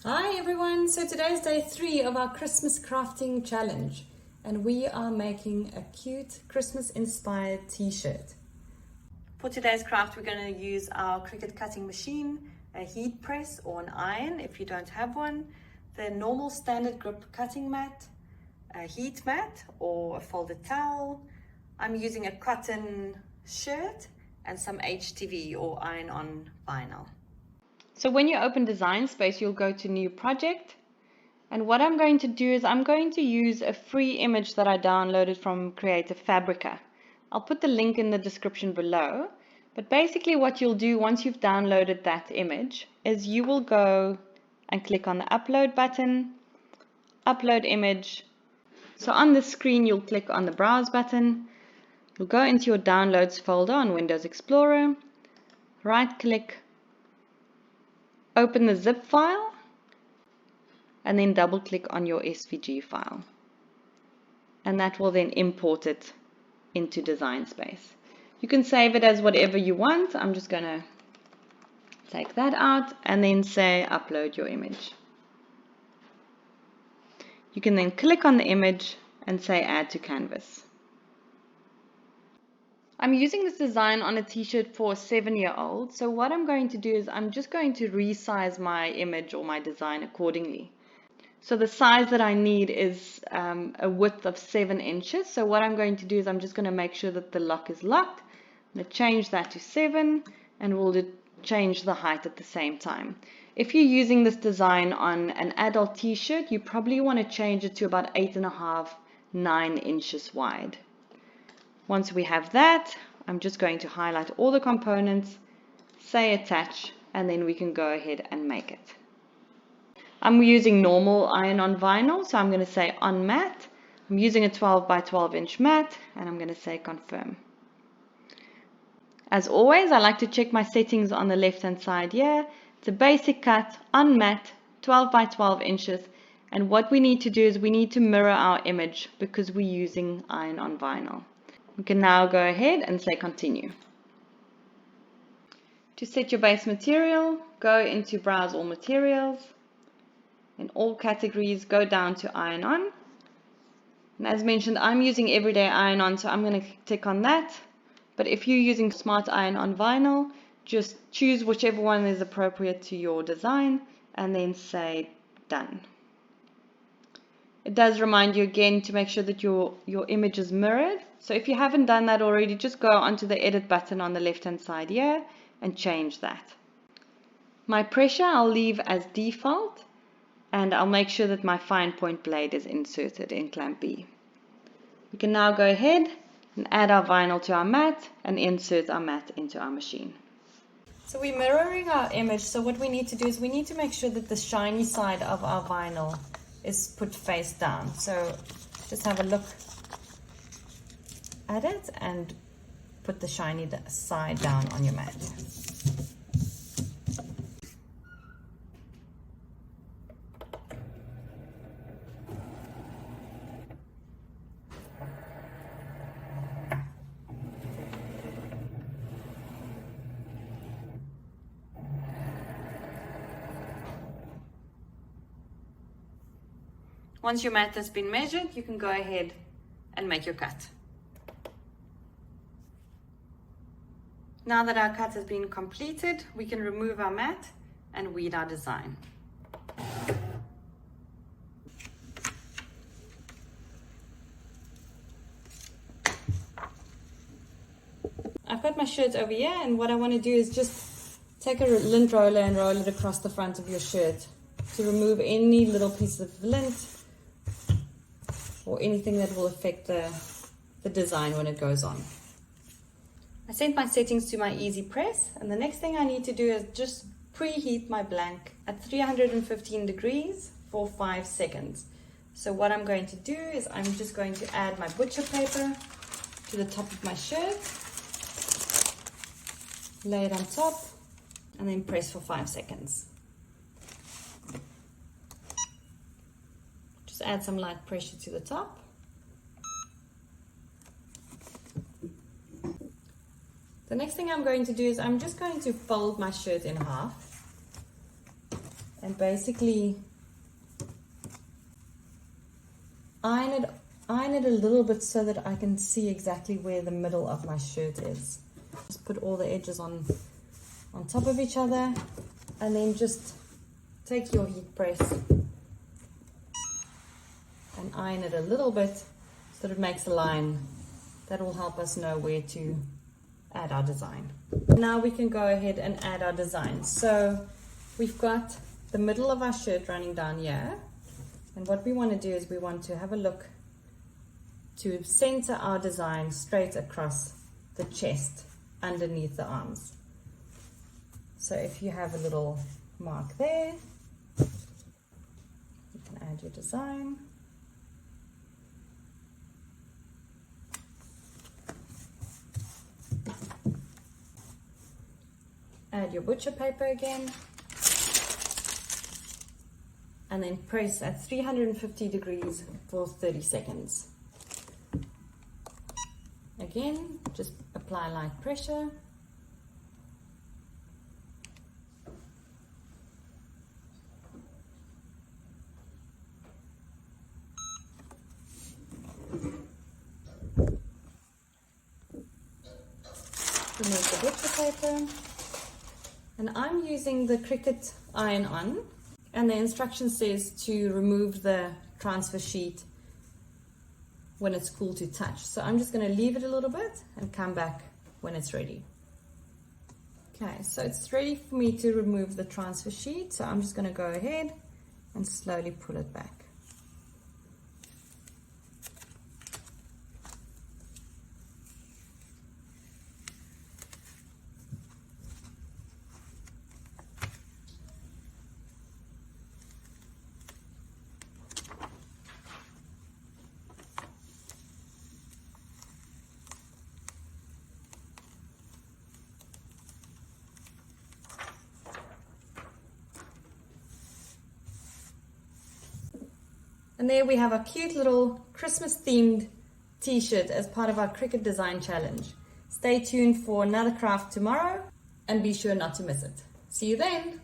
Hi everyone, so today is day 3 of our Christmas crafting challenge and we are making a cute Christmas inspired t-shirt. For today's craft we're going to use our Cricut cutting machine, a heat press or an iron if you don't have one, the normal standard grip cutting mat, a heat mat or a folded towel. I'm using a cotton shirt and some HTV or iron-on vinyl. So when you open Design Space, you'll go to New Project. And what I'm going to do is I'm going to use a free image that I downloaded from Creative Fabrica. I'll put the link in the description below. But basically what you'll do once you've downloaded that image is you will go and click on the Upload button, Upload Image. So on the screen, you'll click on the Browse button. You'll go into your Downloads folder on Windows Explorer, right-click, open the zip file, and then double click on your SVG file. And that will then import it into Design Space. You can save it as whatever you want. I'm just going to take that out and then say upload your image. You can then click on the image and say add to canvas. I'm using this design on a t-shirt for a 7-year-old. So what I'm going to do is I'm just going to resize my image or my design accordingly. So the size that I need is a width of 7 inches. So what I'm going to do is I'm just going to make sure that the lock is locked. I'm going to change that to 7 and we'll change the height at the same time. If you're using this design on an adult t-shirt, you probably want to change it to about 8.5, 9 inches wide. Once we have that, I'm just going to highlight all the components, say attach, and then we can go ahead and make it. I'm using normal iron-on vinyl, so I'm going to say on mat. I'm using a 12 by 12 inch mat, and I'm going to say confirm. As always, I like to check my settings on the left-hand side here. It's a basic cut, on mat, 12 by 12 inches, and what we need to do is we need to mirror our image because we're using iron-on vinyl. We can now go ahead and say continue. To set your base material, go into Browse All Materials. In all categories, go down to iron-on. And as mentioned, I'm using everyday iron-on, so I'm going to tick on that. But if you're using smart iron-on vinyl, just choose whichever one is appropriate to your design and then say done. It does remind you again to make sure that your image is mirrored. So if you haven't done that already, just go onto the edit button on the left-hand side here and change that. My pressure I'll leave as default. And I'll make sure that my fine point blade is inserted in clamp B. We can now go ahead and add our vinyl to our mat and insert our mat into our machine. So we're mirroring our image, so what we need to do is we need to make sure that the shiny side of our vinyl is put face down. So just have a look at it and put the shiny side down on your mat. Once your mat has been measured, you can go ahead and make your cut. Now that our cut has been completed, we can remove our mat and weed our design. I've got my shirt over here, and what I want to do is just take a lint roller and roll it across the front of your shirt to remove any little pieces of lint or anything that will affect the design when it goes on. I set my settings to my easy press, and the next thing I need to do is just preheat my blank at 315 degrees for 5 seconds. So what I'm going to do is I'm just going to add my butcher paper to the top of my shirt, lay it on top, and then press for 5 seconds. Just add some light pressure to the top. The next thing I'm going to do is I'm just going to fold my shirt in half and basically iron it a little bit so that I can see exactly where the middle of my shirt is. Just put all the edges on top of each other, and then just take your heat press and iron it a little bit so that it makes a line. That will help us know where to add our design. Now we can go ahead and add our design. So we've got the middle of our shirt running down here, and what we want to do is we want to have a look to center our design straight across the chest underneath the arms. So if you have a little mark there, you can add your design. Add your butcher paper again, and then press at 350 degrees for 30 seconds. Again, just apply light pressure. Remove the butcher paper. And I'm using the Cricut iron-on, and the instruction says to remove the transfer sheet when it's cool to touch. So I'm just going to leave it a little bit and come back when it's ready. Okay, so it's ready for me to remove the transfer sheet. So I'm just going to go ahead and slowly pull it back. And there we have a cute little Christmas themed t-shirt as part of our Cricut Design Challenge. Stay tuned for another craft tomorrow and be sure not to miss it. See you then!